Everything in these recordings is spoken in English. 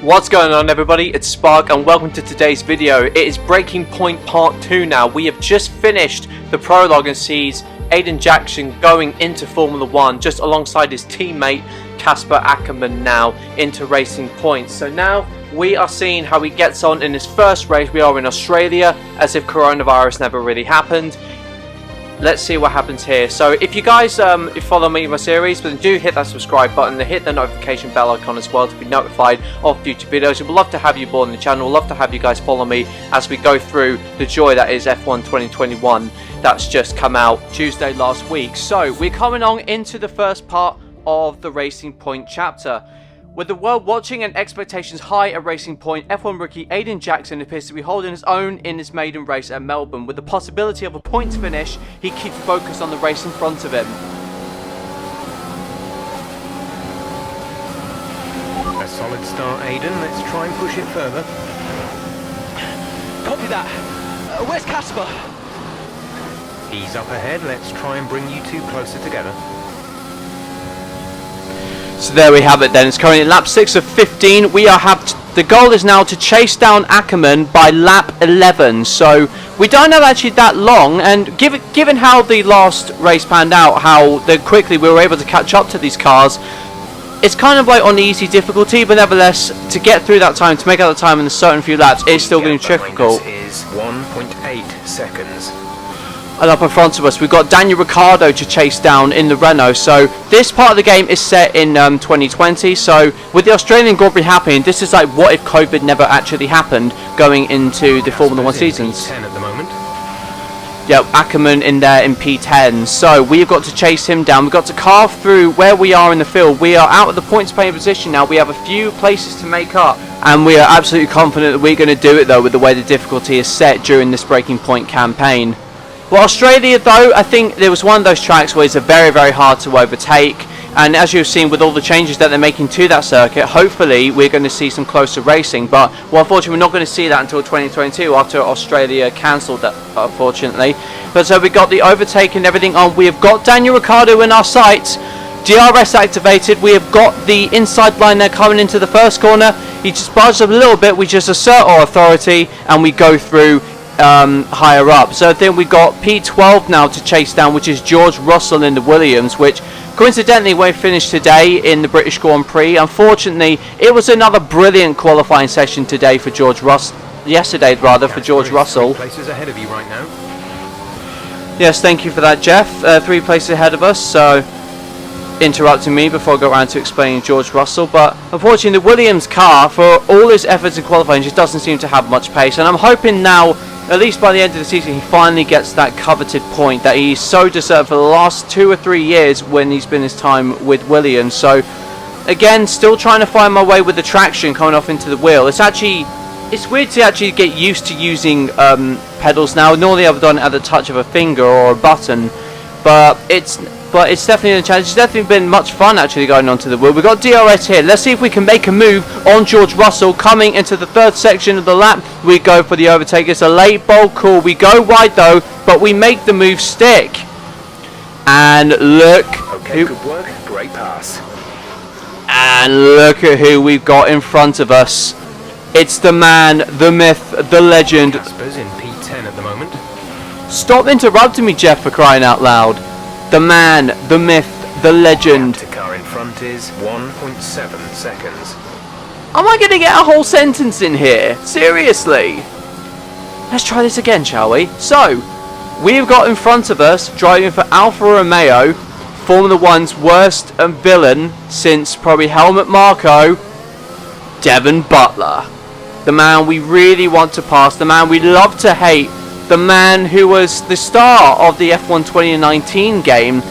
What's going on, everybody? It's Spark and welcome to today's video. It is Breaking Point Part 2 now. We have just finished the prologue and sees Aiden Jackson going into Formula 1 just alongside his teammate Casper Akerman now into Racing Point. So now we are seeing how he gets on in his first race. We are in Australia as if coronavirus never really happened. Let's see what happens here. So if you guys follow me in my series, then do hit that subscribe button and hit the notification bell icon as well to be notified of future videos. We would love to have you aboard on the channel. We'd love to have you guys follow me as we go through the joy that is F1 2021 that's just come out Tuesday last week. So we're coming on into the first part of the Racing Point chapter. With the world watching and expectations high at Racing Point, F1 rookie Aiden Jackson appears to be holding his own in his maiden race at Melbourne. With the possibility of a points finish, he keeps focused on the race in front of him. A solid start, Aiden. Let's try and push it further. Copy that. Where's Casper? He's up ahead. Let's try and bring you two closer together. So there we have it then. It's currently lap 6 of 15. The goal is now to chase down Akerman by lap 11. So we don't have actually that long, and given how the last race panned out, how quickly we were able to catch up to these cars, it's kind of like on easy difficulty, but nevertheless, to get through that time, to make out the time in a certain few laps, it's still going to be difficult. Is 1.8 seconds. And up in front of us, we've got Daniel Ricciardo to chase down in the Renault. So this part of the game is set in 2020. So with the Australian Grand Prix happening, this is like what if COVID never actually happened going into the Formula 1 seasons. P10 at the moment. Yeah, Ackerman in there in P10. So we've got to chase him down. We've got to carve through where we are in the field. We are out of the points paying position now. We have a few places to make up. And we are absolutely confident that we're going to do it, though, with the way the difficulty is set during this Breaking Point campaign. Well, Australia, though, I think there was one of those tracks where it's very, very hard to overtake. And as you've seen with all the changes that they're making to that circuit, hopefully we're going to see some closer racing. But, well, unfortunately, we're not going to see that until 2022 after Australia cancelled that, unfortunately. But so we've got the overtake and everything on. We have got Daniel Ricciardo in our sights. DRS activated. We have got the inside line there coming into the first corner. He just barges up a little bit. We just assert our authority and we go through higher up. So then we got P12 now to chase down, which is George Russell in the Williams, which coincidentally we finished today in the British Grand Prix. Unfortunately, it was another brilliant qualifying session today for yesterday for George Russell. 3 places ahead of you right now. Yes, thank you for that, Jeff. 3 places ahead of us, so interrupting me before I go around to explain George Russell. But unfortunately, the Williams car, for all his efforts in qualifying, just doesn't seem to have much pace. And I'm hoping now, at least by the end of the season, he finally gets that coveted point that he so deserved for the last 2 or 3 years when he's been his time with Williams. So again, still trying to find my way with the traction coming off into the wheel. It's weird to actually get used to using pedals now. Normally I've done it at the touch of a finger or a button, but it's definitely a challenge. It's definitely been much fun actually going onto the wheel. We've got DRS here. Let's see if we can make a move on George Russell coming into the 3rd section of the lap. We go for the overtake. It's a late bold call. We go wide though, but we make the move stick. And look. Okay, good work. Great pass. And look at who we've got in front of us. It's the man, the myth, the legend. Casper's in P10 at the moment. Stop interrupting me, Jeff, for crying out loud. The man, the myth, the legend. The car in front is 1.7 seconds. Am I going to get a whole sentence in here? Seriously? Let's try this again, shall we? So, we've got in front of us, driving for Alfa Romeo, Formula 1's worst villain since probably Helmut Marko, Devon Butler. The man we really want to pass, the man we love to hate, the man who was the star of the F1 2019 game.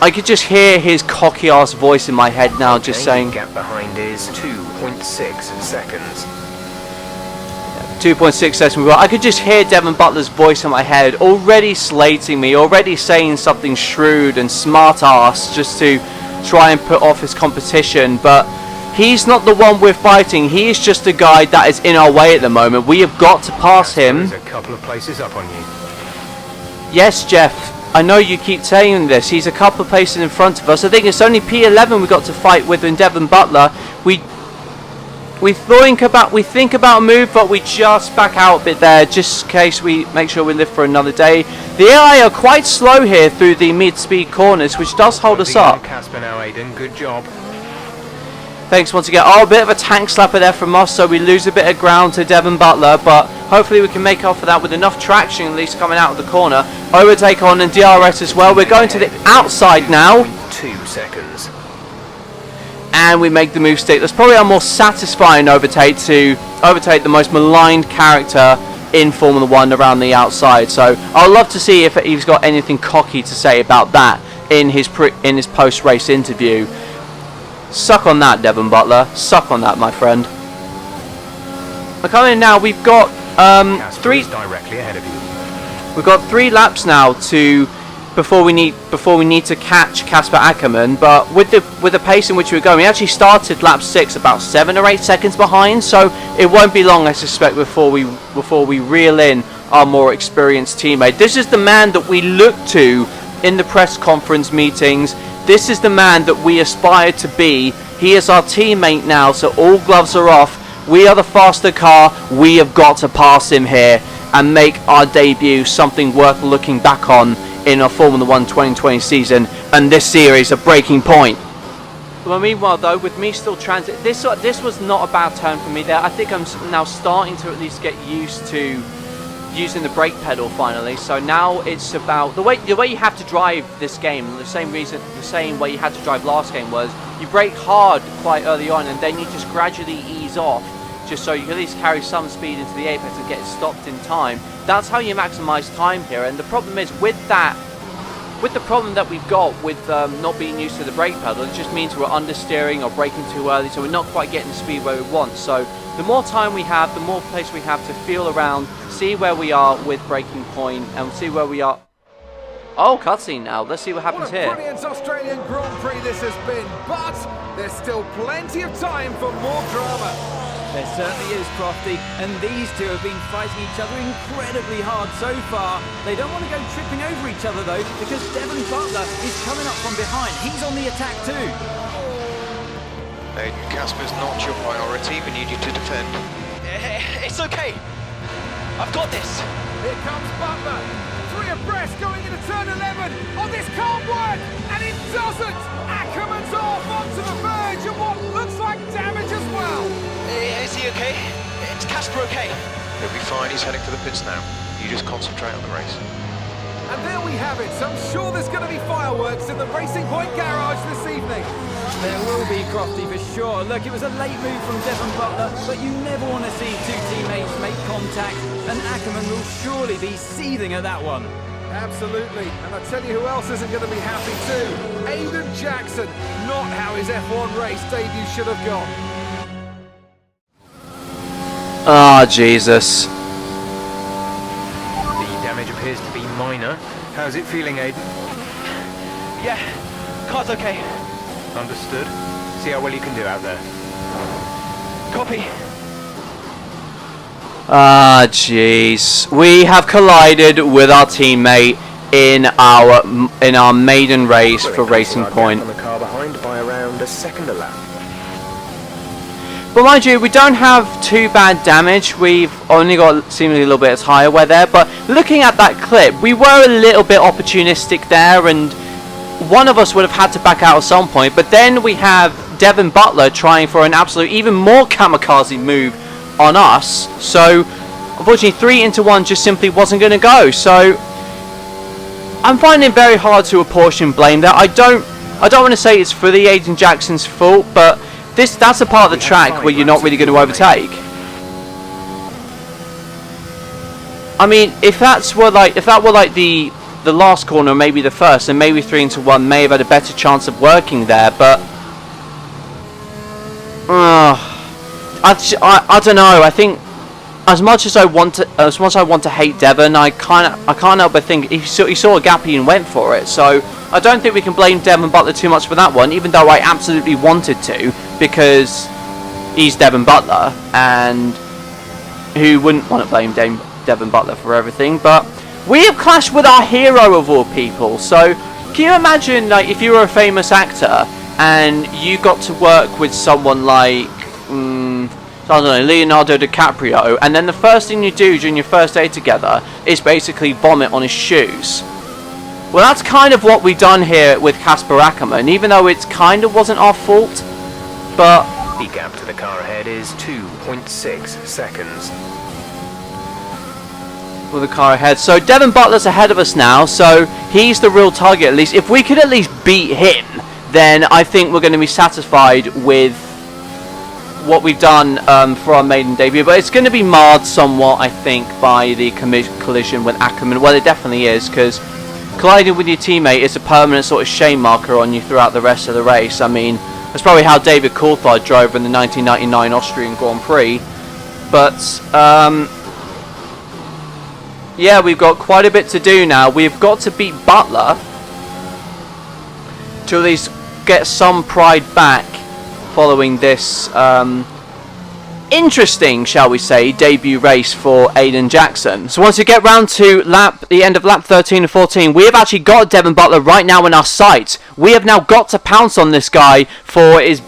I could just hear his cocky ass voice in my head now, just saying. The gap behind is 2.6 seconds. 2.6 seconds. I could just hear Devon Butler's voice in my head, already slating me, already saying something shrewd and smart ass just to try and put off his competition. But he's not the one we're fighting. He is just a guy that is in our way at the moment. We have got to pass him. There's a couple of places up on you. Yes, Jeff. I know you keep saying this. He's a couple of places in front of us. I think it's only P11 we've got to fight with in Devon Butler. We think about a move, but we just back out a bit there, just in case we make sure we live for another day. The AI are quite slow here through the mid-speed corners, which does hold us up. Casper now, Aiden. Good job. Thanks once again. Oh, a bit of a tank slapper there from us, so we lose a bit of ground to Devon Butler, but hopefully we can make up for that with enough traction, at least coming out of the corner. Overtake on and DRS as well. We're going to the outside now. 2 seconds. And we make the move stick. That's probably our more satisfying overtake, to overtake the most maligned character in Formula 1 around the outside. So I'd love to see if he's got anything cocky to say about that in his post-race interview. Suck on that, Devon Butler. Suck on that, my friend. We're coming in now. We've got directly ahead of you. We've got 3 laps now before we need to catch Casper Akerman, but with the pace in which we're going, we actually started lap 6 about 7 or 8 seconds behind, so it won't be long, I suspect, before we reel in our more experienced teammate. This is the man that we look to in the press conference meetings. This is the man that we aspire to be. He is our teammate now, so all gloves are off. We are the faster car. We have got to pass him here and make our debut something worth looking back on in our Formula 1 2020 season, and this series a breaking point. Well, meanwhile though, with me still transit, this was not a bad turn for me there. I think I'm now starting to at least get used to using the brake pedal finally. So now it's about the way you have to drive this game. The same way you had to drive last game was you brake hard quite early on, and then you just gradually ease off, just so you can at least carry some speed into the apex and get stopped in time. That's how you maximize time here. And the problem is with the problem that we've got with not being used to the brake pedal, it just means we're understeering or braking too early, so we're not quite getting the speed where we want. So the more time we have, the more place we have to feel around, see where we are with braking point, and see where we are. Oh, cutscene now. Let's see what happens here. What a brilliant Australian Grand Prix this has been, but there's still plenty of time for more drama. There certainly is, Crofty, and these two have been fighting each other incredibly hard so far. They don't want to go tripping over each other though, because Devon Butler is coming up from behind. He's on the attack too. Aiden, Casper's not your priority. We need you to defend. It's okay. I've got this. Here comes Butler. 3 abreast going into turn 11. Oh, this can't work, and it doesn't. Ackerman's off onto the verge of what looks like damage as well. Is he okay? Is Casper okay? He'll be fine. He's heading for the pits now. You just concentrate on the race. And there we have it. So I'm sure there's going to be fireworks in the Racing Point garage this evening. There will be, Crofty, for sure. Look, it was a late move from Devon Butler, but you never want to see 2 teammates make contact, and Akerman will surely be seething at that one. Absolutely, and I tell you who else isn't going to be happy too. Aiden Jackson, not how his F1 race debut should have gone. Ah, Jesus. The damage appears to be minor. How's it feeling, Aiden? Yeah, car's okay. Understood. See how well you can do out there. Copy. Ah, jeez. We have collided with our teammate in our maiden race for Racing Point. On the car behind by around a second a lap. But mind you, we don't have too bad damage. We've only got seemingly a little bit of tyre wear there. But looking at that clip, we were a little bit opportunistic there, and one of us would have had to back out at some point. But then we have Devon Butler trying for an absolute even more kamikaze move on us. So unfortunately 3 into 1 just simply wasn't going to go. So I'm finding it very hard to apportion blame there. I don't want to say it's fully Aiden Jackson's fault, but that's a part of the track where you're not really going to overtake. I mean, if that were like the last corner, maybe the first, and maybe 3 into 1 may have had a better chance of working there, but I don't know. I think as much as I want to hate Devon, I can't help but think he saw a gap and went for it. So I don't think we can blame Devon Butler too much for that one, even though I absolutely wanted to, because he's Devon Butler, and who wouldn't want to blame Devon Butler for everything? But we have clashed with our hero of all people. So can you imagine, like, if you were a famous actor and you got to work with someone like I don't know, Leonardo DiCaprio, and then the first thing you do during your first day together is basically vomit on his shoes. Well, that's kind of what we've done here with Casper Akerman, even though it kind of wasn't our fault, but... The gap to the car ahead is 2.6 seconds. With the car ahead. So Devon Butler's ahead of us now, so he's the real target at least. If we could at least beat him, then I think we're going to be satisfied with what we've done for our maiden debut, but it's going to be marred somewhat, I think, by the collision with Akerman. Well, it definitely is, because colliding with your teammate is a permanent sort of shame marker on you throughout the rest of the race. I mean, that's probably how David Coulthard drove in the 1999 Austrian Grand Prix. But, yeah, we've got quite a bit to do now. We've got to beat Butler to at least get some pride back following this interesting, shall we say, debut race for Aiden Jackson. So once you get round to the end of lap 13 and 14, we have actually got Devon Butler right now in our sights. We have now got to pounce on this guy for his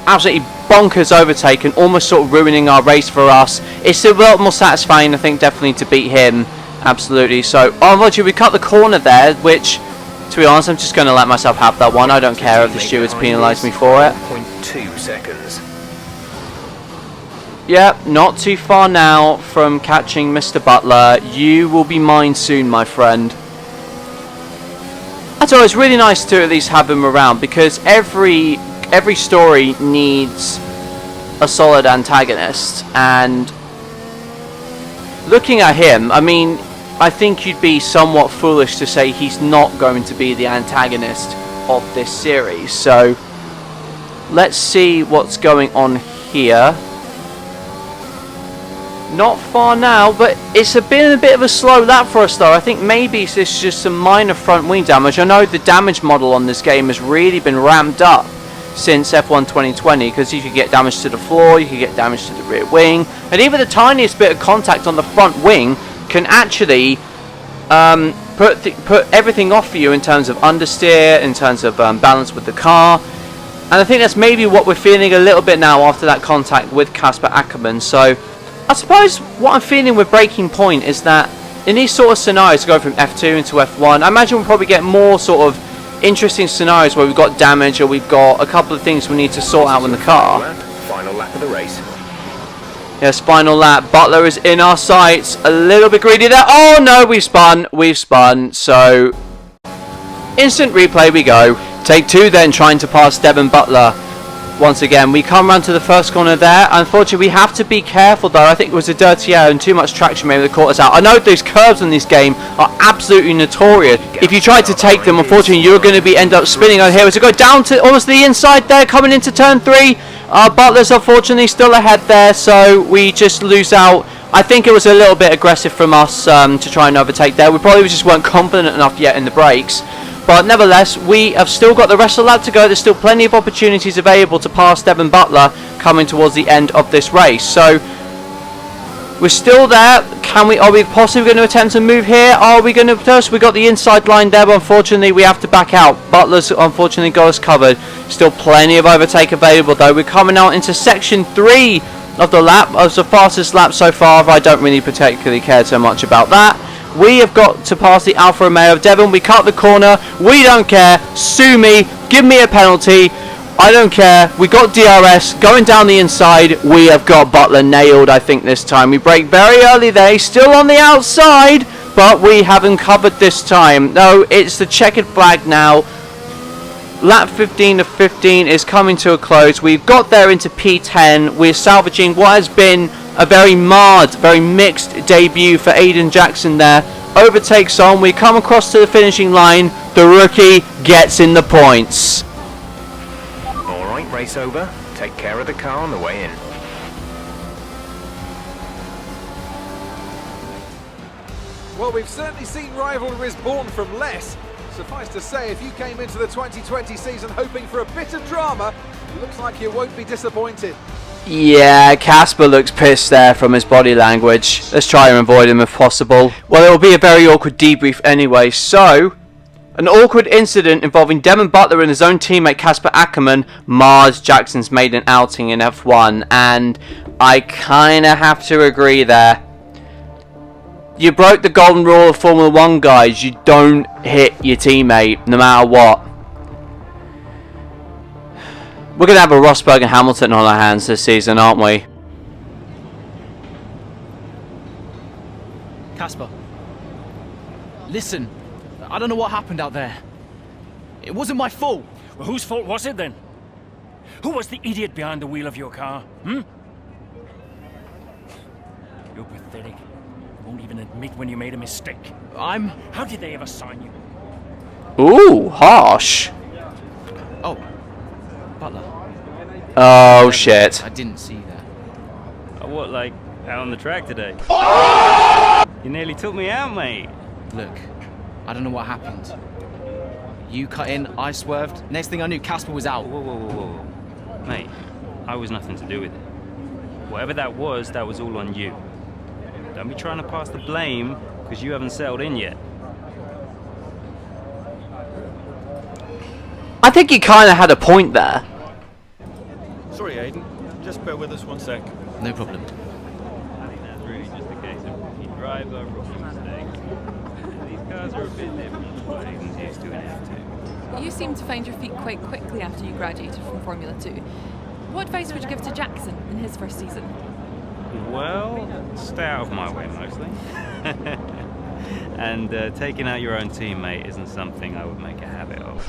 absolutely bonkers overtake and almost sort of ruining our race for us. It's a lot more satisfying, I think, definitely to beat him. Absolutely. So, unfortunately, we cut the corner there, which, to be honest, I'm just going to let myself have that one. I don't care if the stewards penalise me for it. 0.2 seconds. Yep, not too far now from catching Mr. Butler. You will be mine soon, my friend. That's always really nice to at least have him around, because every story needs a solid antagonist, and looking at him, I mean, I think you'd be somewhat foolish to say he's not going to be the antagonist of this series. So let's see what's going on here. Not far now, but it's been a bit of a slow lap for us though. I think maybe it's just some minor front wing damage. I know the damage model on this game has really been ramped up since F1 2020, because you could get damage to the floor, you could get damage to the rear wing, and even the tiniest bit of contact on the front wing can actually put everything off for you in terms of understeer, in terms of balance with the car. And I think that's maybe what we're feeling a little bit now after that contact with Casper Akerman. So I suppose what I'm feeling with Breaking Point is that in these sort of scenarios, to go from F2 into F1, I imagine we'll probably get more sort of interesting scenarios where we've got damage or we've got a couple of things we need to sort out in the car. Final lap of the race. Yes, final lap. Butler is in our sights. A little bit greedy there. Oh no, we've spun. So, instant replay we go. Take two then, trying to pass Devon Butler. Once again, we come round to the first corner there. Unfortunately, we have to be careful though. I think it was a dirty air and too much traction maybe that caught us out. I know those curves in this game are absolutely notorious. If you try to take them, unfortunately, you're going to end up spinning on here. So go down to almost the inside there, coming into turn 3. Butler's unfortunately still ahead there, so we just lose out. I think it was a little bit aggressive from us to try and overtake there. We probably just weren't confident enough yet in the brakes. But nevertheless, we have still got the rest of the lap to go. There's still plenty of opportunities available to pass Devon Butler coming towards the end of this race. So we're still there. Are we possibly going to attempt to move here? Are we going to first? We got the inside line there, but unfortunately we have to back out. Butler's unfortunately got us covered. Still plenty of overtake available though. We're coming out into section 3 of the lap. It's the fastest lap so far. I don't really particularly care so much about that. We have got to pass the Alfa Romeo of Devon. We cut the corner. We don't care. Sue me. Give me a penalty. I don't care. We got DRS going down the inside. We have got Butler nailed, I think, this time. We brake very early there. He's still on the outside, but we haven't covered this time. No, it's the checkered flag now. Lap 15 of 15 is coming to a close. We've got there into P10. We're salvaging what has been a very marred, very mixed debut for Aiden Jackson there. Overtakes on. We come across to the finishing line. The rookie gets in the points. Alright, race over. Take care of the car on the way in. Well, we've certainly seen rivalries born from less. Suffice to say, if you came into the 2020 season hoping for a bit of drama, it looks like you won't be disappointed. Yeah, Casper looks pissed there from his body language. Let's try and avoid him if possible. Well, it will be a very awkward debrief anyway. So, an awkward incident involving Devon Butler and his own teammate Casper Akerman marred Jackson's maiden outing in F1. And I kind of have to agree there. You broke the golden rule of Formula 1, guys. You don't hit your teammate, no matter what. We're going to have a Rosberg and Hamilton on our hands this season, aren't we? Casper, listen, I don't know what happened out there. It wasn't my fault. Well, whose fault was it then? Who was the idiot behind the wheel of your car? You're pathetic. You won't even admit when you made a mistake. How did they ever sign you? Ooh, harsh. Oh, Butler. Oh, shit. I didn't see that. Oh, what, like, out on the track today? You nearly took me out, mate. Look, I don't know what happened. You cut in, I swerved. Next thing I knew, Casper was out. Whoa. Mate, I was nothing to do with it. Whatever that was all on you. Don't be trying to pass the blame, because you haven't settled in yet. I think he kind of had a point there. Sorry, Aiden. Just bear with us 1 sec. No problem. I think that's really just a case of rookie driver, rookie mistakes. These cars are a bit different from what Aiden's used to in F2. You seem to find your feet quite quickly after you graduated from Formula 2. What advice would you give to Jackson in his first season? Well, stay out of my way mostly. And taking out your own teammate isn't something I would make a habit of.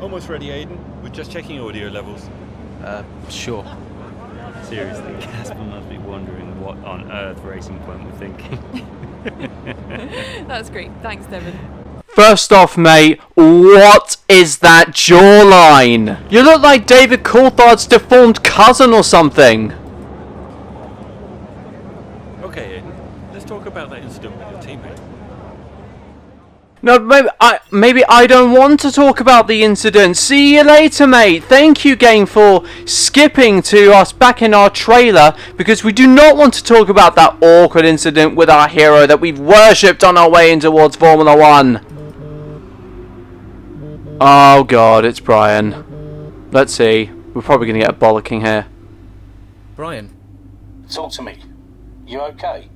Almost ready, Aiden. We're just checking audio levels. Sure. Seriously, Casper must be wondering what on earth Racing Point were thinking. That's great. Thanks, Devon. First off, mate, what is that jawline? You look like David Coulthard's deformed cousin or something. Okay, Aiden. Let's talk about that incident with your teammate. No, maybe I don't want to talk about the incident. See you later, mate. Thank you, gang, for skipping to us back in our trailer, because we do not want to talk about that awkward incident with our hero that we've worshipped on our way in towards Formula 1. Oh, God, it's Brian. Let's see. We're probably going to get a bollocking here. Brian. Talk to me. You okay?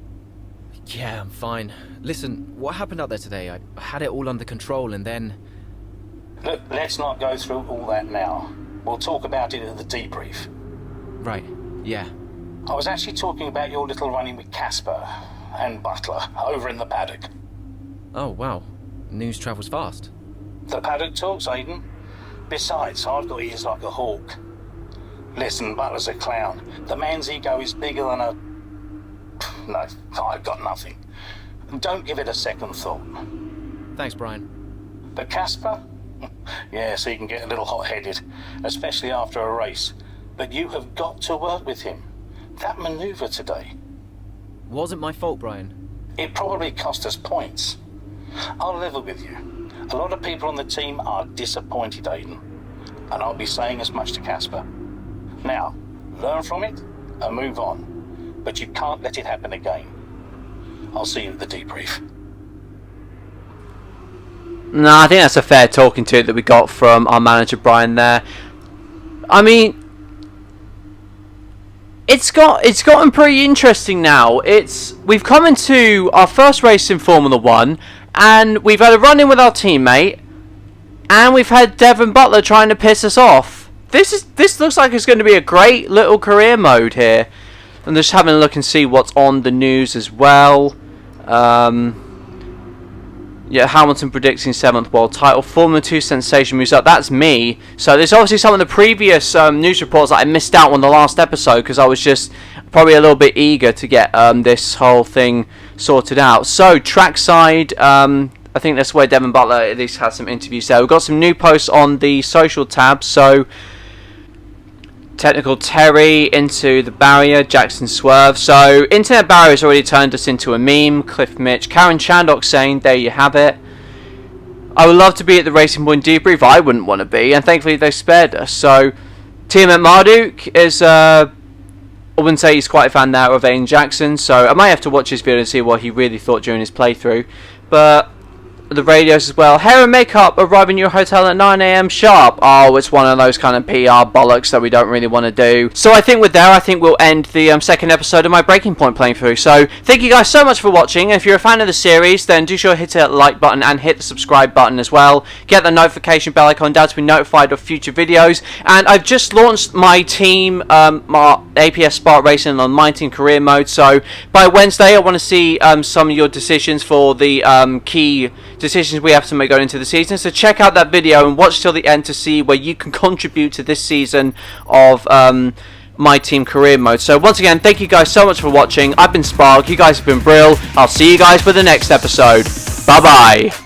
Yeah, I'm fine. Listen, what happened out there today? I had it all under control and then... Look, let's not go through all that now. We'll talk about it at the debrief. Right, yeah. I was actually talking about your little run-in with Casper and Butler over in the paddock. Oh, wow. News travels fast. The paddock talks, Aiden. Besides, I've got ears like a hawk. Listen, Butler's a clown. The man's ego is bigger than a... No, I've got nothing. Don't give it a second thought. Thanks, Brian. But Casper? Yes, he can get a little hot-headed, especially after a race. But you have got to work with him. That manoeuvre today. Wasn't my fault, Brian. It probably cost us points. I'll level with you. A lot of people on the team are disappointed, Aiden. And I'll be saying as much to Casper. Now, learn from it and move on. But you can't let it happen again. I'll see you at the debrief. No, I think that's a fair talking to that we got from our manager Brian there. I mean, it's gotten pretty interesting now. We've come into our first race in Formula 1, and we've had a run-in with our teammate, and we've had Devon Butler trying to piss us off. This looks like it's going to be a great little career mode here. I'm just having a look and see what's on the news as well. Yeah, Hamilton predicting 7th world title. Formula 2 sensation moves up. That's me. So there's obviously some of the previous news reports that I missed out on the last episode because I was just probably a little bit eager to get this whole thing sorted out. So trackside, I think that's where Devon Butler at least has some interviews there. We've got some new posts on the social tab. So technical Terry into the barrier, Jackson swerve. So internet barrier has already turned us into a meme. Cliff Mitch, Karen Chandok saying, there you have it. I would love to be at the Racing Point debrief. I wouldn't want to be, and thankfully they spared us. So Team at Marduk is I wouldn't say he's quite a fan now of Aiden Jackson, so I might have to watch his video and see what he really thought during his playthrough. But the radios as well. Hair and makeup arriving at your hotel at 9 AM sharp. Oh, it's one of those kind of PR bollocks that we don't really want to do. So I think we'll end the second episode of my Breaking Point playthrough. So thank you guys so much for watching. If you're a fan of the series, then do sure to hit that like button and hit the subscribe button as well. Get the notification bell icon down to be notified of future videos. And I've just launched my team, my APS Spark Racing on my team career mode. So by Wednesday, I want to see some of your decisions for the key decisions we have to make going into the season. So check out that video and watch till the end to see where you can contribute to this season of my team career mode. So once again, thank you guys so much for watching. I've been Spark, you guys have been Brill. I'll see you guys for the next episode. Bye bye.